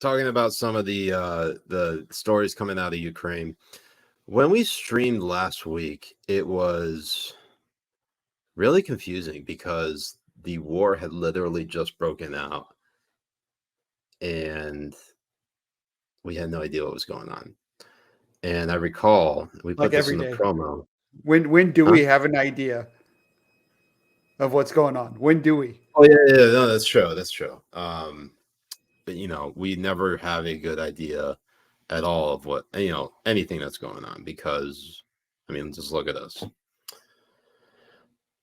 talking about some of the stories coming out of Ukraine. When we streamed last week, it was really confusing because the war had literally just broken out, and we had no idea what was going on. And I recall we put Like this every in the day. promo. When do Huh? we have an idea of what's going on? When do we? Oh yeah, no, that's true. That's true. But we never have a good idea at all of what anything that's going on because I mean, just look at us.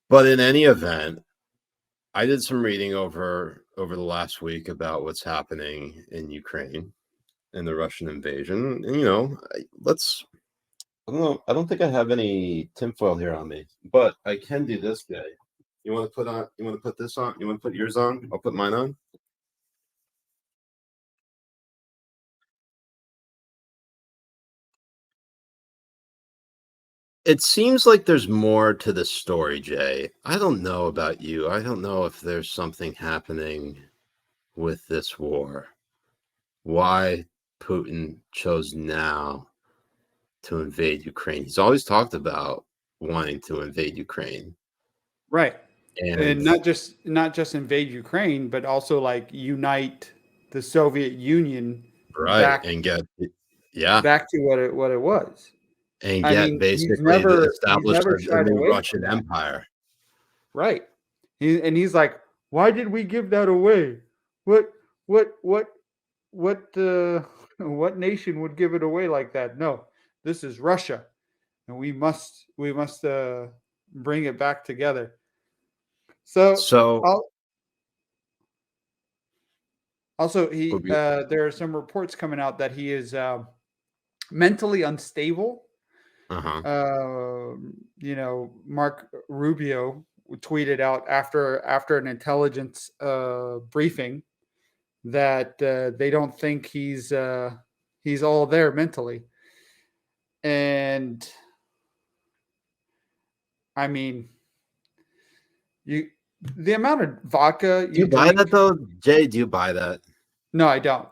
But in any event, I did some reading over the last week about what's happening in Ukraine and the Russian invasion. And let's. I don't know. I don't think I have any tinfoil here on me, but I can do this, guy. You want to put on? You want to put this on? You want to put yours on? I'll put mine on. It seems like there's more to the story, Jay. I don't know about you. I don't know if there's something happening with this war. Why Putin chose now to invade Ukraine. He's always talked about wanting to invade Ukraine. Right. And And not just invade Ukraine, but also like unite the Soviet Union right, back and yeah, back to what it was. and I get mean, he's basically the never he's establish never a shied new away from Russian that. empire. Right. He's like, why did we give that away? What what what what what nation would give it away like that? No, this is Russia, and we must bring it back together. So So I'll, also we'll he be, there are some reports coming out that he is mentally unstable. uh-huh. Mark Rubio tweeted out after an intelligence briefing that they don't think he's all there mentally. And I mean, you the amount of vodka Do you you buy that drink. though, Jay? Do you buy that? No, I don't.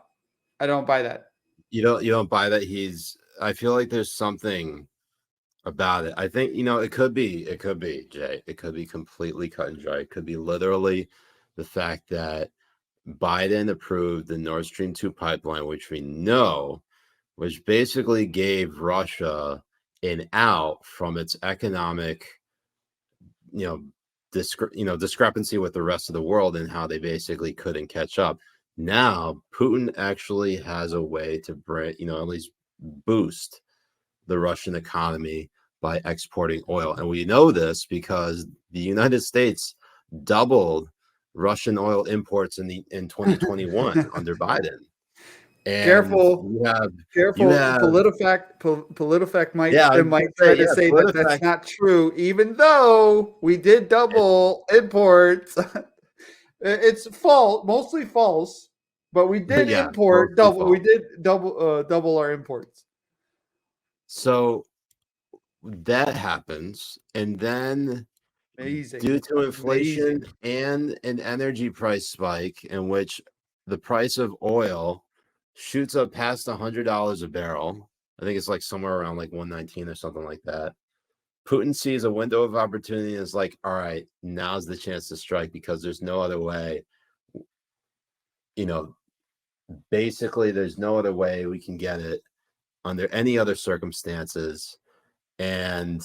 I don't buy that. You don't buy that I feel like there's something about it. I think, it could be, Jay. It could be completely cut and dry. It could be literally the fact that Biden approved the Nord Stream 2 pipeline, which basically gave Russia an out from its economic, you know, discrepancy with the rest of the world and how they basically couldn't catch up. Now, Putin actually has a way to bring, at least boost the Russian economy by exporting oil. And we know this because the United States doubled Russian oil imports in 2021 under Biden. And Careful, you have PolitiFact yeah, I was might gonna try say, to yeah, say that that's PolitiFact. not true, even though we did It, double imports. It's false, mostly false, but we did yeah, import mostly double. We false. did double our imports. So that happens, and then Amazing, due to inflation amazing. and an energy price spike, in which the price of oil shoots up past $100 a barrel. I think it's like somewhere around like 119 or something like that. Putin sees a window of opportunity and is like, all right, now's the chance to strike because there's no other way. You know, basically, there's no other way we can get it under any other circumstances. And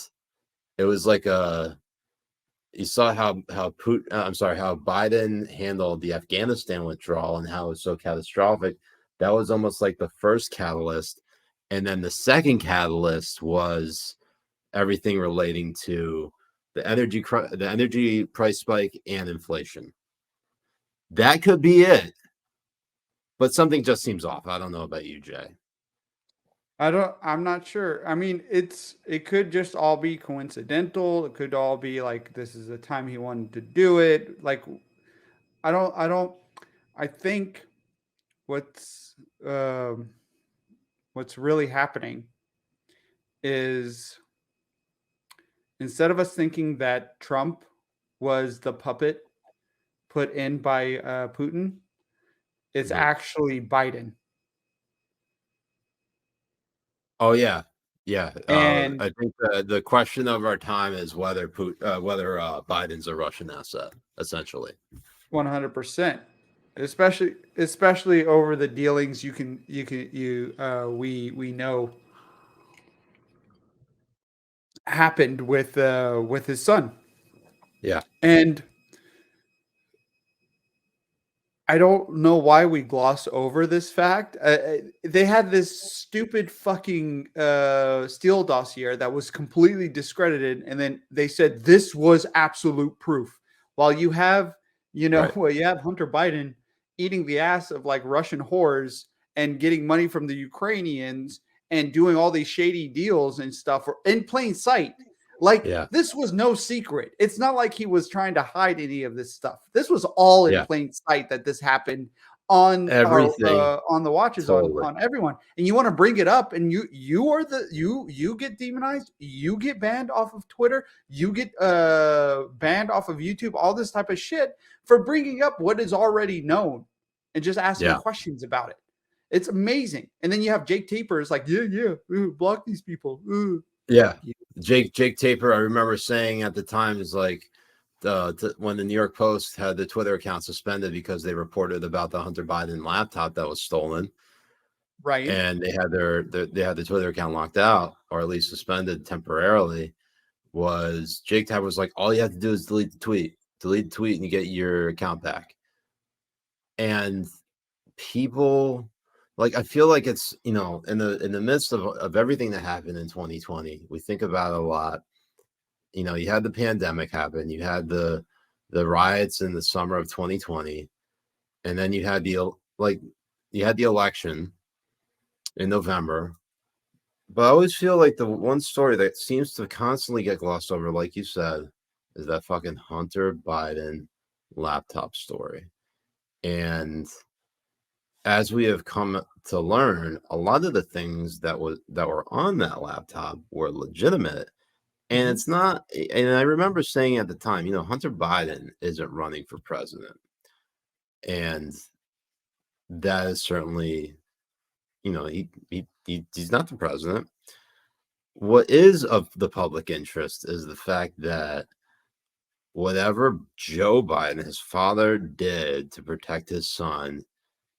it was like you saw how Putin, how Biden handled the Afghanistan withdrawal and how it was so catastrophic. That was almost like the first catalyst, and then the second catalyst was everything relating to the energy price spike and inflation. That could be it, but something just seems off. I don't know about you, Jay. I'm not sure. I mean, it could just all be coincidental. It could all be like this is the time he wanted to do it. Like I don't I think what's um what's really happening is instead of us thinking that Trump was the puppet put in by Putin, it's Mhm. actually Biden. Oh yeah, yeah. And I think the question of our time is whether Biden's a Russian asset, essentially. 100%, especially over the dealings we know happened with his son. Yeah, And I don't know why we gloss over this fact. They had this stupid fucking Steele dossier that was completely discredited, and then they said this was absolute proof. While you have, right. well, you have Hunter Biden eating the ass of like Russian whores and getting money from the Ukrainians and doing all these shady deals and stuff in plain sight. Like Yeah, this was no secret. It's not like he was trying to hide any of this stuff. This was all in yeah. plain sight that this happened on our Everything, on the watches totally. on everyone. And you want to bring it up, and you are the you get demonized, you get banned off of Twitter, you get banned off of YouTube, all this type of shit for bringing up what is already known and just asking Yeah, questions about it. It's amazing. And then you have Jake Tapers like, yeah, block these people. yeah. Fuck you. Jake Taper, I remember saying at the time, is like when the New York Post had the Twitter account suspended because they reported about the Hunter Biden laptop that was stolen, Right. and they had they had the Twitter account locked out, or at least suspended temporarily. Was Jake Taper was like, all you have to do is delete the tweet, and you get your account back. And people, like, I feel like it's, in the midst of everything that happened in 2020, we think about it a lot. You had the pandemic happen, you had the riots in the summer of 2020, and then you had the election in November. But I always feel like the one story that seems to constantly get glossed over, like you said, is that fucking Hunter Biden laptop story. And as we have come to learn, a lot of the things that were on that laptop were legitimate. And Mhm. it's not, and I remember saying at the time, Hunter Biden isn't running for president. And that is certainly, he's not the president. What is of the public interest is the fact that whatever Joe Biden, his father, did to protect his son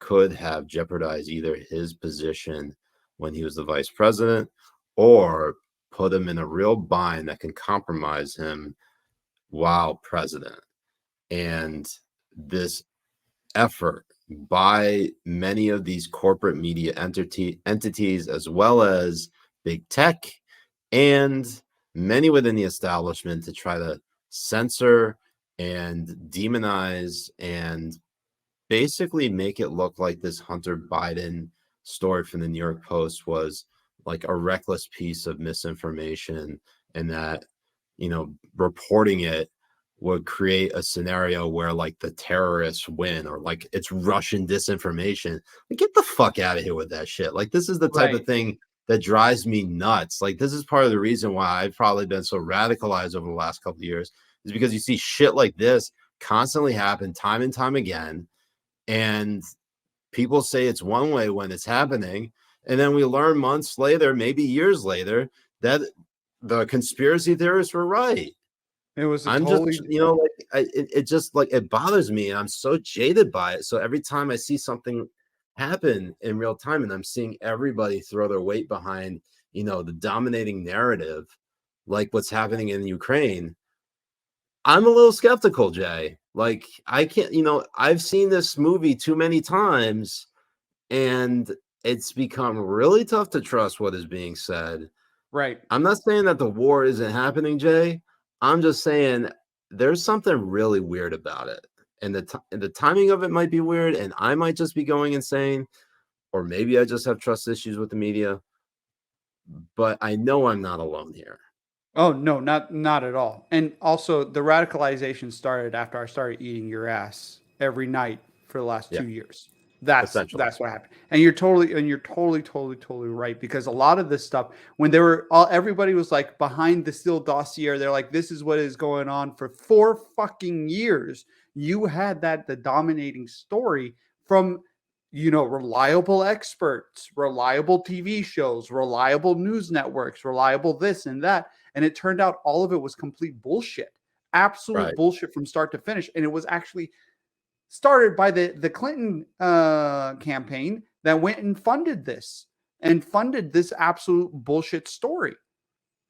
could have jeopardized either his position when he was the vice president or put him in a real bind that can compromise him while president. And this effort by many of these corporate media entities, as well as big tech and many within the establishment, to try to censor and demonize and basically make it look like this Hunter Biden story from the New York Post was like a reckless piece of misinformation, and that, reporting it would create a scenario where like the terrorists win, or like it's Russian disinformation. Like, get the fuck out of here with that shit. Like, this is the type of Right. thing that drives me nuts. Like, this is part of the reason why I've probably been so radicalized over the last couple of years, is because you see shit like this constantly happen time and time again, and people say it's one way when it's happening, and then we learn months later, maybe years later, that the conspiracy theorists were right. It was a I'm just, totally like, it just, like, it bothers me, and I'm so jaded by it. So every time I see something happen in real time, and I'm seeing everybody throw their weight behind, the dominating narrative, like what's happening in Ukraine, I'm a little skeptical, Jay. Like, I can't, I've seen this movie too many times, and it's become really tough to trust what is being said. right. I'm not saying that the war isn't happening, Jay. I'm just saying there's something really weird about it. And the timing of it might be weird, and I might just be going insane, or maybe I just have trust issues with the media. But I know I'm not alone here. Oh no, not at all. And also, the radicalization started after I started eating your ass every night for the last Yeah, 2 years. That's essentially. what happened. And you're totally right, because a lot of this stuff, when they were all everybody was like behind the Steele dossier, they're like, this is what is going on for 4 fucking years. You had the dominating story from reliable experts, reliable TV shows, reliable news networks, reliable this and that. And it turned out all of it was complete bullshit, absolute Right. bullshit from start to finish. And it was actually started by the Clinton campaign that went and funded this absolute bullshit story.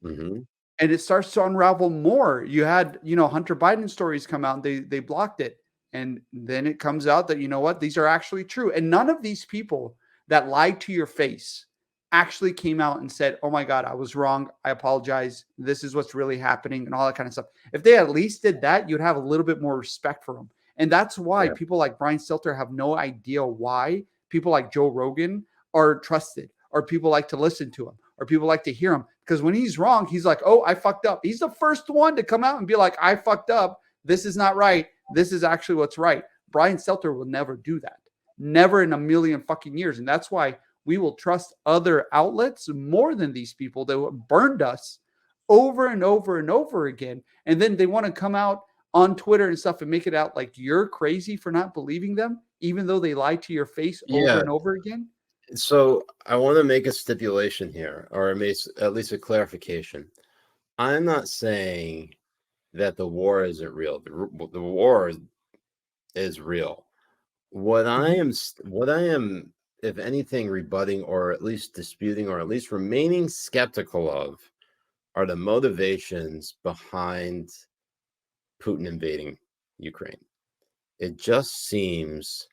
Mm-hmm. And it starts to unravel more. You had, Hunter Biden stories come out, and they blocked it. And then it comes out that, you know what, these are actually true. And none of these people that lied to your face actually came out and said, oh my God, I was wrong. I apologize. This is what's really happening and all that kind of stuff. If they at least did that, you'd have a little bit more respect for them. And that's why Yeah. people like Brian Stelter have no idea why people like Joe Rogan are trusted, or people like to listen to him, or people like to hear him. Because when he's wrong, he's like, oh, I fucked up. He's the first one to come out and be like, I fucked up. This is not right. This is actually what's right. Brian Stelter will never do that. Never in a million fucking years. And that's why we will trust other outlets more than these people that burned us over and over and over again. And then they want to come out on Twitter and stuff and make it out like you're crazy for not believing them, even though they lied to your face over Yeah. and over again. So I want to make a stipulation here, or at least a clarification. I'm not saying that the war isn't real. The war is real. What I am, if anything, rebutting or at least disputing or at least remaining skeptical of are the motivations behind Putin invading Ukraine. It just seems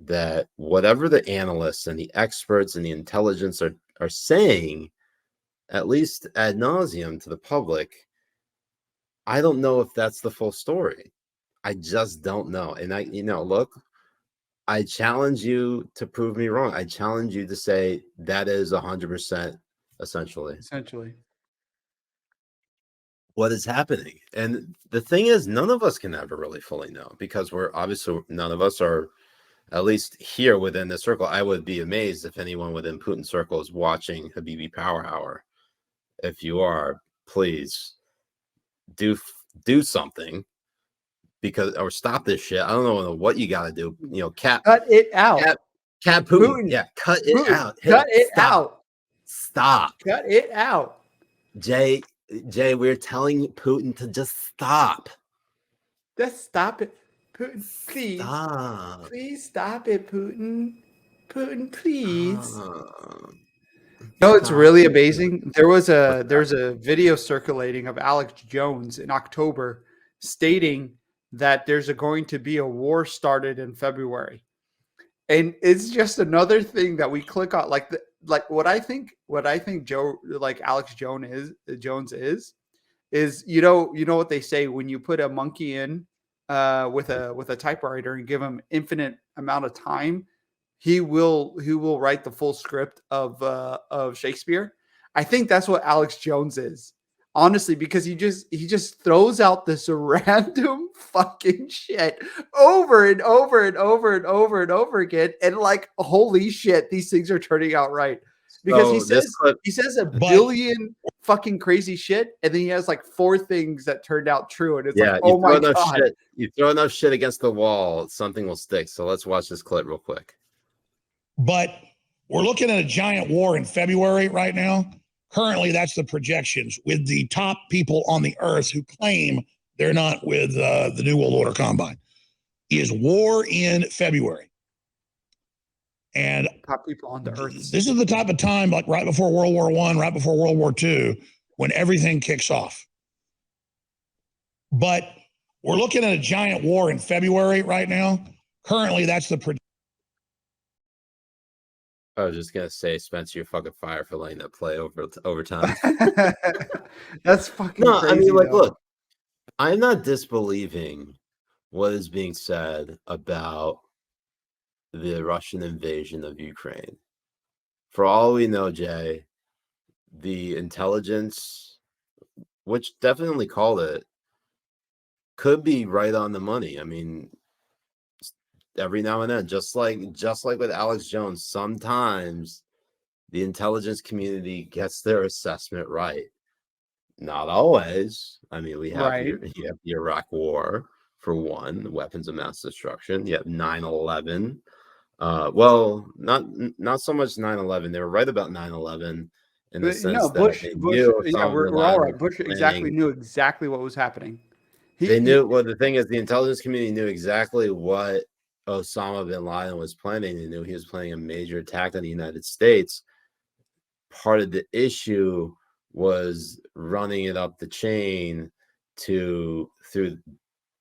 that whatever the analysts and the experts and the intelligence are saying, at least ad nauseum to the public, I don't know if that's the full story. I just don't know. And look, I challenge you to prove me wrong. I challenge you to say that is 100% essentially what is happening. And the thing is, none of us can ever really fully know, because we're obviously, none of us are, at least here within the circle. I would be amazed if anyone within Putin circle is watching Habibi Power Hour. If you are, please do something, because, or stop this shit. I don't know what you got to do. Cut it out. Cat Putin. Yeah, cut it out. Cut it out. Stop. Cut it out. Jay, we're telling Putin to just stop. Just stop it. Putin, please. Stop. Please stop it, Putin. Putin, please. It's Stop. really amazing. There's a video circulating of Alex Jones in October stating that there's going to be a war started in February. And it's just another thing that we click on, like what I think Joe, like Alex Jones is what they say when you put a monkey in with a typewriter and give him infinite amount of time, he will write the full script of Shakespeare. I think that's what Alex Jones is. Honestly, because he just throws out this random fucking shit over and over and over and over and over again, and like, holy shit, these things are turning out right. Because he says a billion fucking crazy shit, and then he has like 4 things that turned out true, and it's like, oh my god, you throw enough shit against the wall, something will stick. So let's watch this clip real quick. But we're looking at a giant war in February right now. Currently, that's the projections with the top people on the earth who claim they're not with the New World Order Combine. Is war in February. And top people on the earth. This is the type of time, like right before World War I, right before World War II, when everything kicks off. But we're looking at a giant war in February right now. Currently, that's the I was just gonna say, Spencer, you're fucking fire for letting that play over time. That's fucking crazy. I mean, look, I'm not disbelieving what is being said about the Russian invasion of Ukraine. For all we know, Jay, the intelligence, which definitely called it, could be right on the money. I mean, every now and then, just like with Alex Jones, sometimes the intelligence community gets their assessment right. Not always. I mean, we have you have the Iraq War, for one, the weapons of mass destruction. You have 9/11. Well, not so much 9/11. They were right about 9/11 in the sense No, that Bush, they Bush. knew Yeah, Osama bin we're all Laden right. was Bush exactly planning. knew exactly what was happening. They knew. Well, the thing is, the intelligence community knew exactly what Osama bin Laden was planning. They knew he was planning a major attack on the United States. Part of the issue was running it up the chain through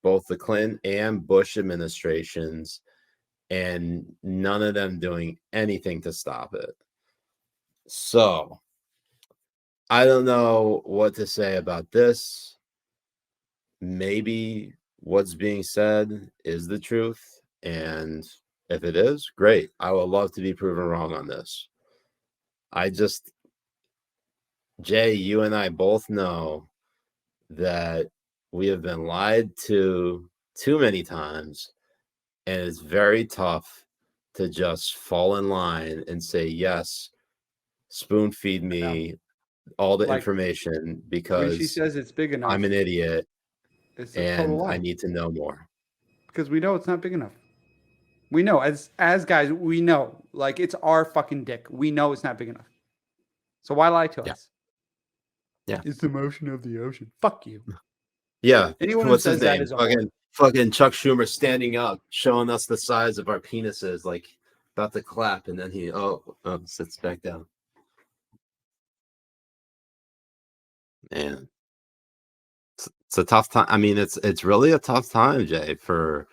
both the Clinton and Bush administrations, and none of them doing anything to stop it. So I don't know what to say about this. Maybe what's being said is the truth. And if it is, great. I would love to be proven wrong on this. Jay, you and I both know that we have been lied to too many times. And it's very tough to just fall in line and say, yes, spoon feed me all the Like information when she because says it's big enough, I'm an idiot it's a total and I lie need to know more. because we know it's not big enough. We know as guys, we know like it's our fucking dick. We know it's not big enough. So why lie to Yeah. us? Yeah. It's the motion of the ocean. Fuck you. Yeah. Anyone who What's his says that name? is a whore. Fucking Chuck Schumer standing up, showing us the size of our penises, like about to clap, and then he sits back down. Man. It's a tough time. I mean, it's really a tough time, Jay, for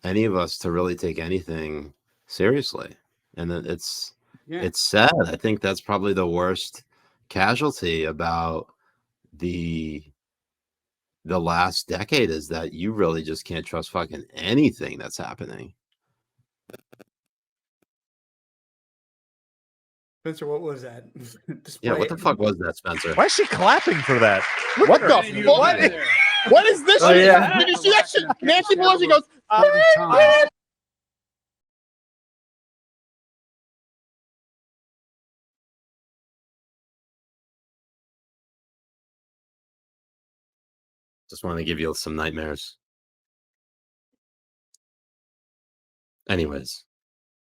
any of us to really take anything seriously. And it's sad. I think that's probably the worst casualty about the last decade is that you really just can't trust fucking anything that's happening. Spencer, what was that? Yeah, what the fuck was that, Spencer? Why is she clapping for that? What the fuck? What is this? Oh, yeah. Did you see that shit? Nancy Pelosi goes, Just want to give you some nightmares. Anyways.